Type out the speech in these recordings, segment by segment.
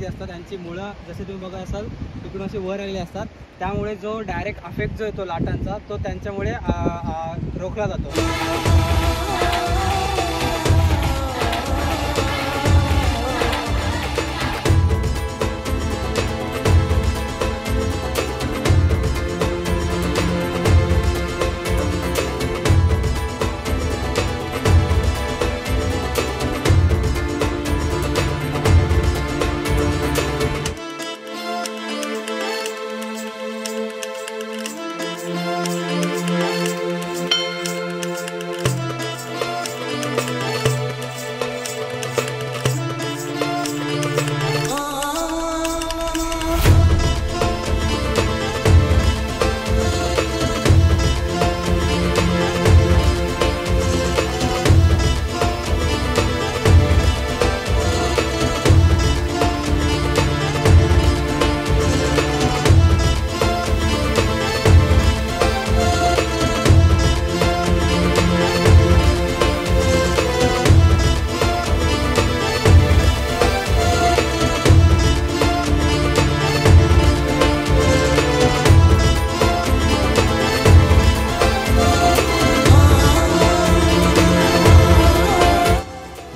जी असतात त्यांची मुळं जसे तुम्ही बघत असाल तिकडून अशी वर आलेली असतात, त्यामुळे जो डायरेक्ट अफेक्ट जो येतो लाटांचा तो त्यांच्यामुळे रोखला जातो.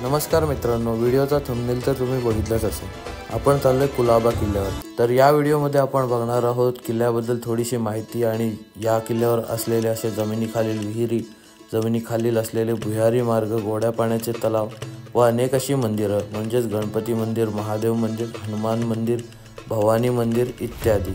नमस्कार मित्रांनो, व्हिडिओचा थंबनेल तर तुम्ही बघितलाच असेल. आपण चाललोय कुलाबा किल्ल्यावर. तर या व्हिडिओमध्ये आपण बघणार आहोत किल्ल्याबद्दल थोडीशी माहिती आणि या किल्ल्यावर असलेले असे जमिनीखालील विहिरी, जमिनीखालील असलेले भुयारी मार्ग, गोड्या पाण्याचे तलाव व अनेक अशी मंदिरं म्हणजेच गणपती मंदिर, महादेव मंदिर, हनुमान मंदिर, भवानी मंदिर इत्यादी.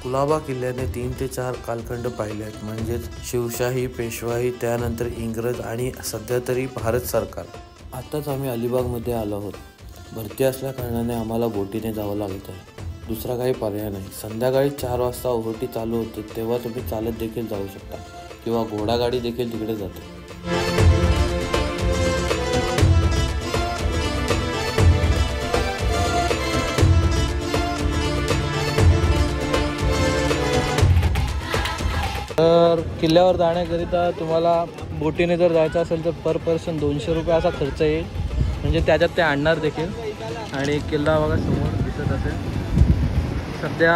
कुलाबा किल्ल्याने 3 ते 4 कालखंड पाहिले आहेत, म्हणजेच शिवशाही, पेशवाई, त्यानंतर इंग्रज आणि सध्या तरी भारत सरकार. आताच आम्ही अलिबागमध्ये आलो आहोत. भरती असल्या कारणाने आम्हाला बोटीने जावं लागत आहे. दुसरा काही पर्याय नाही. संध्याकाळी 4 वाजता ओहोटी चालू होते, तेव्हा तुम्ही चालत देखील जाऊ शकता किंवा घोडागाडी देखील तिकडे जाते. तर किल्ल्यावर जाण्याकरिता तुम्हाला बोटीने जर जायचं असेल तर पर पर्सन 200 रुपये असा खर्च येईल. म्हणजे त्याच्यात ते आणणार देखील. आणि किल्ला बघा समोर दिसत असेल. सध्या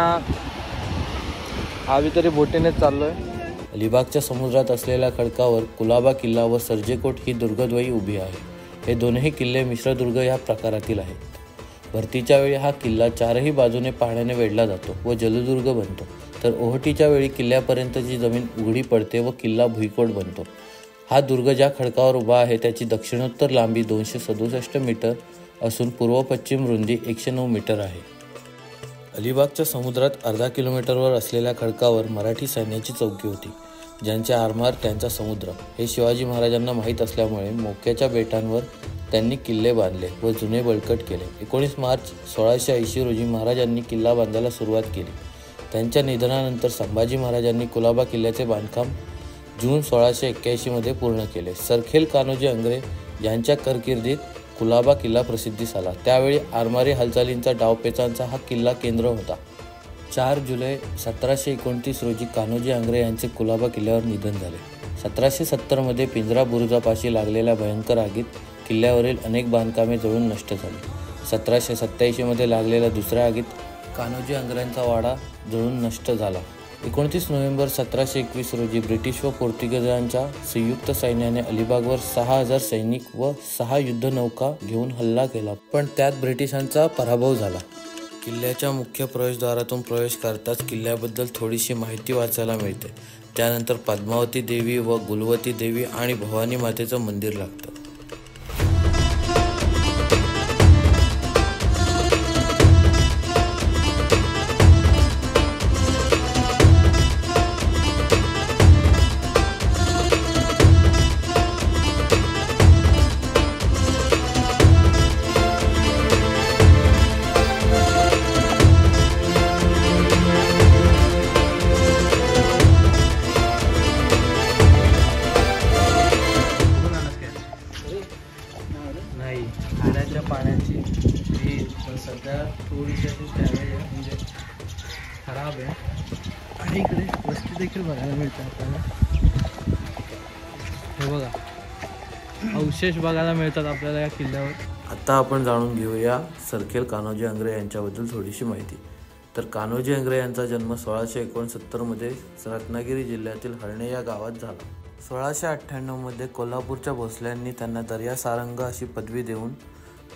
आम्ही तरी बोटीनेच चाललो आहे. अलिबागच्या समुद्रात असलेल्या खडकावर कुलाबा किल्ला व सर्जेकोट ही दुर्गद्वयी उभी आहे. हे दोनही किल्ले मिश्रदुर्ग या प्रकारातील आहेत. भरतीच्या वेळी हा किल्ला 4ही बाजूने पाण्याने वेढला जातो व जलदुर्ग बनतो. तर ओहोटीच्या वेळी किल्ल्यापर्यंतची जमीन उघडी पडते व किल्ला भुईकोट बनतो. हा दुर्ग ज्या खडकावर उभा आहे त्याची दक्षिणोत्तर लांबी 267 मीटर असून पूर्व पश्चिम रुंदी 109 मीटर आहे. अलिबागच्या समुद्रात अर्धा किलोमीटरवर असलेल्या खडकावर मराठी सैन्याची चौकी होती, ज्यांचे आरमार त्यांचा समुद्र. हे शिवाजी महाराजांना माहीत असल्यामुळे मोक्याच्या बेटांवर त्यांनी किल्ले बांधले व जुने बळकट केले. 19 मार्च 1680 रोजी महाराजांनी किल्ला बांधायला सुरुवात केली. त्यांच्या निधनानंतर संभाजी महाराजांनी कुलाबा किल्ल्याचे बांधकाम जून 1681 मध्ये पूर्ण केले. सरखेल कान्होजी आंग्रे यांच्या कारकिर्दीत कुलाबा किल्ला प्रसिद्धीस आला. त्यावेळी आरमारी हालचालींचा डावपेचांचा हा किल्ला केंद्र होता. 4 जुलै 1729 रोजी कान्होजी आंग्रे यांचे कुलाबा किल्ल्यावर निधन झाले. 1770 मध्ये पिंजरा बुरुजापाशी लागलेल्या भयंकर आगीत किल्ल्यावरील अनेक बांधकामे जळून नष्ट झाली. 1787 मध्ये लागलेल्या दुसऱ्या आगीत कान्होजी आंग्र्यांचा वाडा जळून नष्ट झाला. 29 नोव्हेंबर 1721 रोजी ब्रिटिश व पोर्तुगीजांच्या संयुक्त सैन्याने अलिबागवर 6000 सैनिक व 6 युद्धनौका घेऊन हल्ला केला, पण त्यात ब्रिटिशांचा पराभव झाला. किल्ल्याच्या मुख्य प्रवेशद्वारातून प्रवेश करताच किल्ल्याबद्दल थोडीशी माहिती वाचायला मिळते. त्यानंतर पद्मावती देवी व गुलवती देवी आणि भवानी मातेचं मंदिर लागतं. पिण्याच्या पाण्याची विहीर पण सध्या थोडीशी त्यावेळी म्हणजे खराब आहे. आणि इकडे वस्ती देखील बघायला मिळते आपल्याला. हे बघा अवशेष बघायला मिळतात आपल्याला या किल्ल्यावर. आता आपण जाणून घेऊया सरखेल कान्होजी आंग्रे यांच्याबद्दल थोडीशी माहिती. तर कान्होजी आंग्रे यांचा जन्म 1669 मध्ये रत्नागिरी जिल्ह्यातील हर्णे या गावात झाला. 1698 मध्ये कोल्हापूरच्या भोसल्यांनी त्यांना दर्या सारंग अशी पदवी देऊन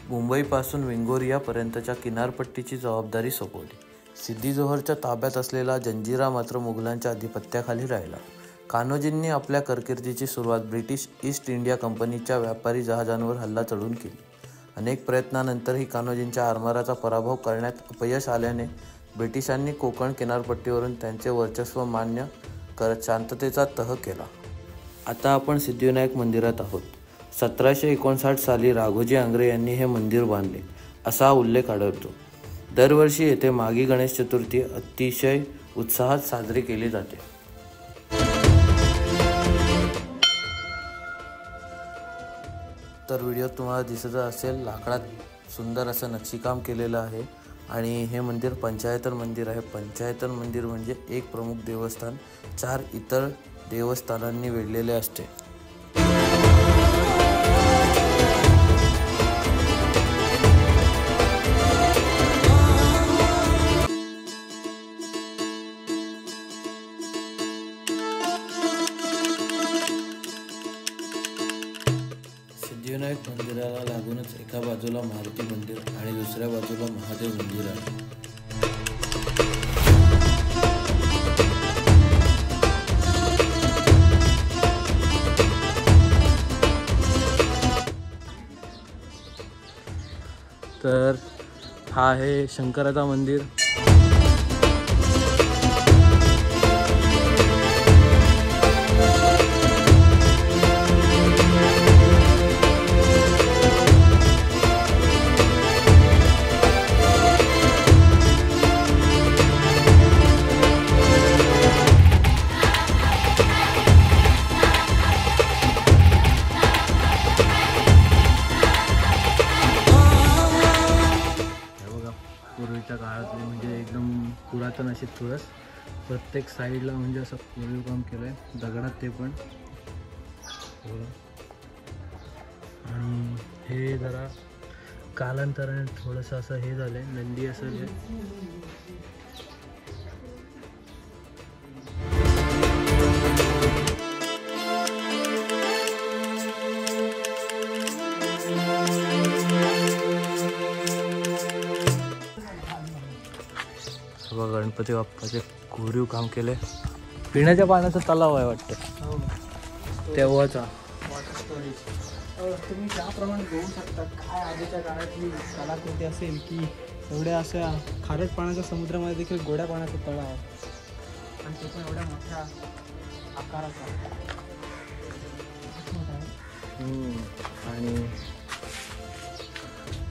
मुंबईपासून वेंगोर्यापर्यंतच्या किनारपट्टीची जबाबदारी सोपवली. सिद्दी जोहरच्या ताब्यात असलेला जंजिरा मात्र मुघलांच्या अधिपत्याखाली राहिला. कान्होजींनी आपल्या कारकिर्दीची सुरुवात ब्रिटिश ईस्ट इंडिया कंपनीच्या व्यापारी जहाजांवर हल्ला चढवून केली. अनेक प्रयत्नानंतरही कान्होजींच्या आरमाराचा पराभव करण्यात अपयश आल्याने ब्रिटिशांनी कोकण किनारपट्टीवरून त्यांचे वर्चस्व मान्य करत शांततेचा तह केला. आता आपण सिद्धिविनायक मंदिरात आहोत. 1759 साली राघोजी आंग्रे यांनी हे मंदिर बांधले असा उल्लेख आढळतो. दरवर्षी येथे माघी गणेश चतुर्थी अतिशय उत्साहात साजरी केली जाते. तर व्हिडिओ तुम्हाला दिसत असेल, लाकडात सुंदर असं नक्षीकाम केलेलं आहे आणि हे मंदिर पंचायतन मंदिर आहे. पंचायतन मंदिर म्हणजे एक प्रमुख देवस्थान 4 इतर देवस्थानांनी वेढलेले असते. सिद्धिविनायक मंदिराला लागूनच एका बाजूला मारुती मंदिर आणि दुसऱ्या बाजूला महादेव मंदिर आहे. तर हा आहे शंकराचा मंदिर. पूर्वीच्या काळातले म्हणजे एकदम पुरातन अशी तुळस, प्रत्येक साईडला म्हणजे असं कोरीव काम केलं आहे दगडात ते पण. आणि हे जरा कालांतराने थोडंसं असं हे झालं आहे, नंदी असं हे गणपती बाप्पाचे कोरीव काम केले. पिण्याच्या पाण्याचा तलाव आहे वाटतं तेव्हाचा. तुम्ही त्याप्रमाणे बघू शकता काय आधीच्या काळातली कलाकृती असेल की एवढ्या अशा खारट पाण्याच्या समुद्रामध्ये देखील गोड्या पाण्याचा तळा आहे आणि तो पण एवढ्या मोठ्या आकाराचा. आणि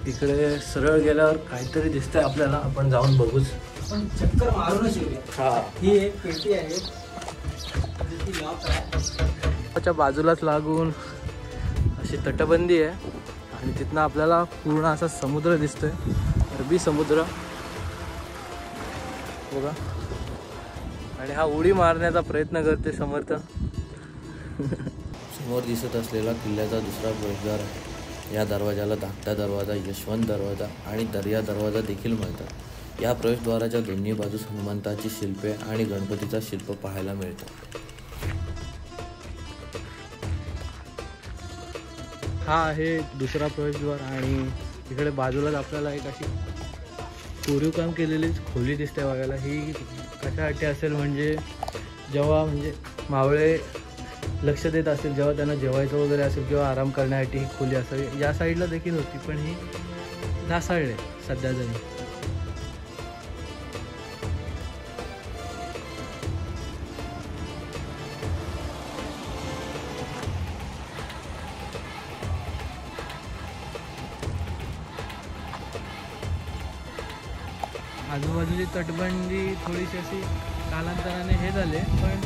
इकडे सरळ गेल्यावर काहीतरी दिसतंय आपल्याला, आपण जाऊन बघूच. आपण चक्कर मारूनच येऊया. ही एक पेटी आहे जी लॉक आहे. त्याच्या बाजूलाच लागून अशी तटबंदी आहे आणि तिथनं आपल्याला पूर्ण असा समुद्र दिसतोय, अरबी समुद्र बघा. आणि हा उडी मारण्याचा प्रयत्न करते समर्थ. समोर दिसत असलेला किल्ल्याचा दुसरा प्रवेशद्वार आहे. या दरवाजाला धाकटा दरवाजा, यशवंत दरवाजा आणि दर्या दरवाजा देखील म्हणतात. या प्रवेशद्वाराच्या दोन्ही बाजूस हनुमंताची शिल्पे आणि गणपतीचा शिल्प पाहायला मिळतात. हा आहे दुसरा प्रवेशद्वार आणि इकडे बाजूलाच आपल्याला एक अशी कोरीव काम केलेली खोली दिसते बघायला. ही कशासाठी असेल म्हणजे जेव्हा म्हणजे मावळे लक्ष देत असेल, जेव्हा त्यांना जेवायचं वगैरे असेल किंवा आराम करण्यासाठी ही खोली असावी. या साईडला देखील होती पण ही ढासळले सध्या तरी. आजूबाजूची तटबंदी थोडीशी अशी कालांतराने हे झाले, पण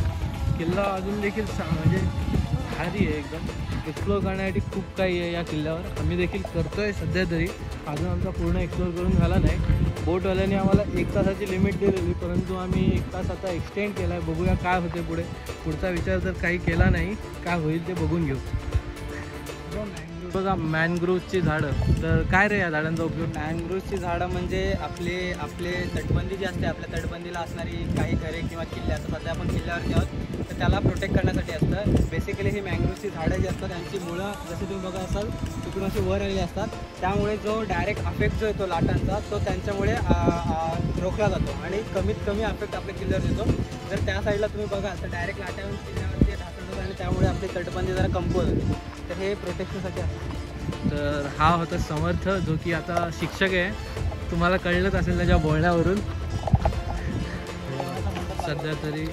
किल्ला अजून देखील म्हणजे भारी आहे एकदम. एक्सप्लोर करण्यासाठी खूप काही आहे या किल्ल्यावर. आम्ही देखील करतोय सध्या तरी, अजून आमचा पूर्ण एक्सप्लोर करून झाला नाही. बोटवाल्याने आम्हाला 1 तासाची लिमिट दिलेली, परंतु आम्ही 1 तास आता एक्सटेंड केला आहे. बघूया काय होते पुढे. पुढचा विचार तर काही केला नाही, काय होईल ते बघून घेऊ. बघा मॅनग्रोव्हची झाडं. तर काय रे या झाडांचा उपयोग? मॅनग्रोव्हची झाडं म्हणजे आपले तटबंदी जी असते, आपल्या तटबंदीला असणारी काही घरे किंवा किल्ले असतात. सध्या आपण किल्ल्यावरती आहोत, तर त्याला प्रोटेक्ट करण्यासाठी असतं. बेसिकली ही मॅनग्रोव्हची झाडं जी असतात त्यांची मुळं जसे तुम्ही बघा असाल तिकडून असे वर आलेली असतात. त्यामुळे जो डायरेक्ट अफेक्ट जो येतो लाटांचा तो त्यांच्यामुळे रोखला जातो आणि कमीत कमी अफेक्ट आपल्या किल्ल्यावर येतो. जर त्या साईडला तुम्ही बघाल तर डायरेक्ट लाटावरून किल्ल्यावरती ढासळतात आणि त्यामुळे आपली तटबंदी जरा कमकुवत होते. तर हे प्रोटेक्शनसाठी असतं. तर हा होता समर्थ, जो की आता शिक्षक आहे. तुम्हाला कळलंच असेल त्याच्या बोलण्यावरून. सध्या तरी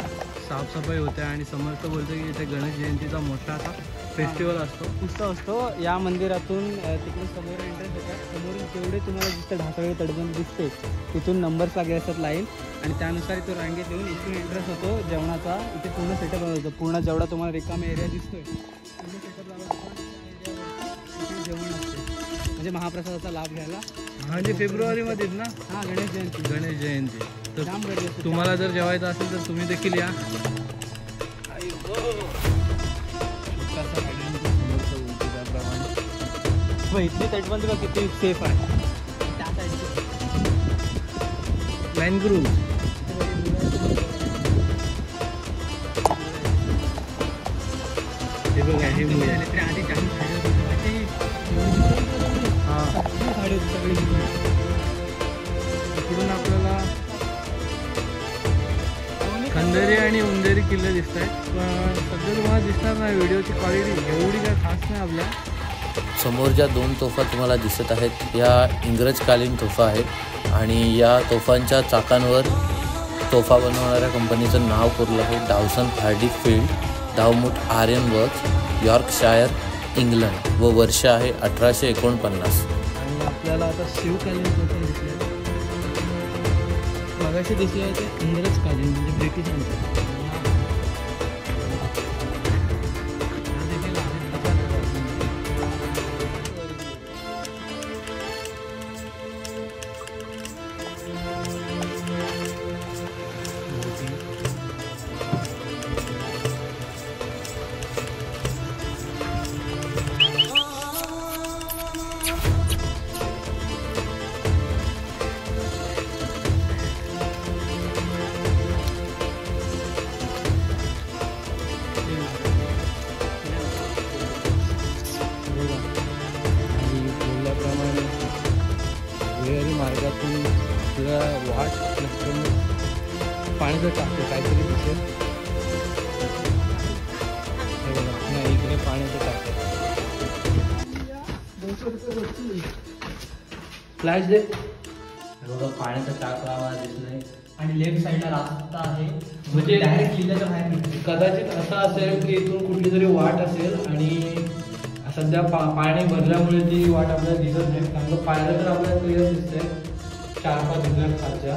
साफसफाई होते आणि समर्थ बोलतो की इथे गणेश जयंतीचा मोठा असा फेस्टिवल असतो, उत्सव असतो. या मंदिरातून तिकडून समोर एंट्रन्स होतात. समोरून जेवढे तुम्हाला दिसतं ढासळी तटबंदी दिसते तिथून नंबर्स लागले असतात लाईन, आणि त्यानुसार तो रांगेत येऊन इथून एंट्रन्स होतो जेवणाचा. इथे पूर्ण सेटअप होतो. पूर्ण जेवढा तुम्हाला रिकामा एरिया दिसतोय पूर्ण सेटअप झाला इथे जेवण असते, म्हणजे महाप्रसादाचा लाभ घ्यायला. म्हणजे फेब्रुवारीमध्येच ना? हां, गणेश जयंती. तर जाम गर्दी असते. तुम्हाला जर जेवायचं असेल तर तुम्ही देखील या. त्याप्रमाणे इथली तटबंदी बघ किती सेफ आहे. त्या साईडची मॅनग्रोव्ह हे बघा, हे मुळे आधी काही हां इकडून आपल्याला खंदेरी आणि उंदेरी किल्ले दिसत आहेत. पण सध्या तुम्हाला दिसणार नाही, व्हिडिओची क्वालिटी एवढी काय खास नाही आपल्या. समोर ज्या 2 तोफा तुम्हाला दिसत आहेत या इंग्रजकालीन तोफा आहेत आणि या तोफांच्या चाकांवर तोफा बनवणाऱ्या कंपनीचं नाव कोरलं आहे डावसन हार्डी फील्ड, डावमूट आर्यन वर्क्स, यॉर्कशायर, इंग्लंड, व वर्ष आहे 1849. आणि आपल्याला आता शिवकालीन तोफा दिसले, मगाशी दिसले ते इंग्रजकालीन म्हणजे ब्रिटिशांचे. मार्गातून आपल्याला वाट पाण्याचं टाकतो काहीतरी दिसेल. हे बघा, नाही इकडे पाण्याचं टाकतो. फ्लॅश दे. हे बघा, पाण्याचा टाक आवाज येत नाही आणि लेफ्ट साईडला रास्ता आहे, म्हणजे डायरेक्ट किल्ल्याच्या बाहेर निघतो. कदाचित असं असेल की इथून कुठली तरी वाट असेल आणि सध्या पाणी भरल्यामुळे ती वाट आपल्याला दिसत नाही. कारण पाहिलं तर आपल्याला क्लिअर दिसतंय 4-5 इंग्लंड खालच्या.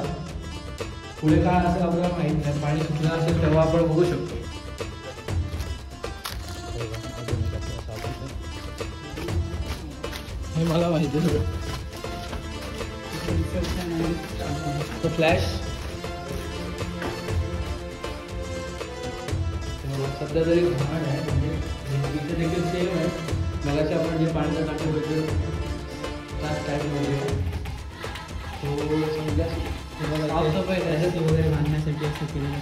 पुढे काय असेल आपल्याला माहीत नाही. पाणी सुटलं असेल तेव्हा आपण बघू शकतो. हे मला माहिती आहे. तो फ्लॅश सध्या तरी घाण आहे, म्हणजे इथे देखील सेम आहे. मगाशी आपण जे पाण्याचं टाकलं होतं त्याच टाईपमध्ये तो समजा साफसफाई वगैरे बांधण्यासाठी असं केलेलं.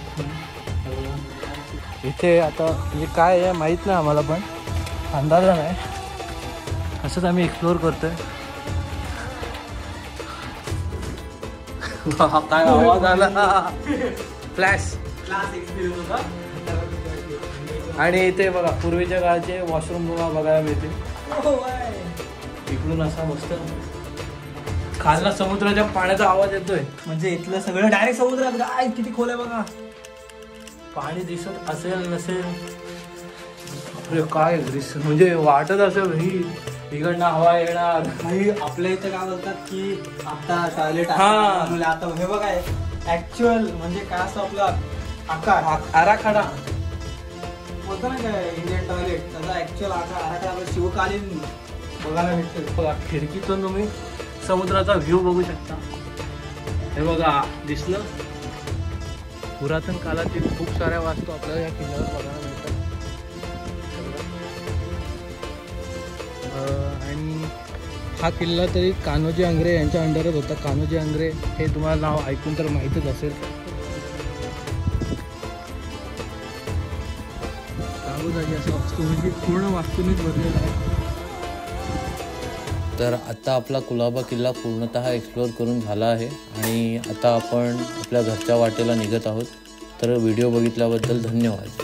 इथे आता म्हणजे काय आहे माहीत नाही आम्हाला, पण अंदाजा नाही. असंच आम्ही एक्सप्लोअर करतोय. काय आवाज आला. फ्लॅश. आणि इथे बघा पूर्वीच्या काळाचे वॉशरूम बघायला मिळते. इकडून असा मस्त खालना समुद्राच्या पाण्याचा आवाज येतोय. म्हणजे इथलं सगळं डायरेक्ट समुद्रात. काय किती खोल आहे बघा. पाणी दिसत असेल नसेल, अरे काय दृश्य, म्हणजे वाटत असेल ही इकडनं हवा येणार. आपल्या इथं काय बोलतात की आता टॉयलेट हा. आता हे बघा ऍक्च्युअल म्हणजे काय असतं आपलं आकार आराखडा बोलतो ना काय इंडियन टॉयलेट, त्याचा ऍक्च्युअल आराखडा आपल्या शिवकालीन बघायला भेटतो. बघा खिडकीतून तुम्ही समुद्राचा व्ह्यू बघू शकता. हे बघा दिसलं. पुरातन काळातील खूप साऱ्या वास्तू आपल्याला या किल्ल्यावर बघायला मिळतात. हा किल्ला तरी कान्होजी आंग्रे यांच्या अंडरच होता. कान्होजी आंग्रे हे तुम्हाला नाव ऐकून तर माहीतच असेल. कागोजागी असं वास्तू म्हणजे पूर्ण वास्तूनेच भरलेला आहे. तर आता आपला कुलाबा किल्ला पूर्णतः एक्सप्लोअर करून झाला आहे आणि आता आपण आपल्या घरच्या वाटेला निघत आहोत. तर व्हिडिओ बघितल्याबद्दल धन्यवाद.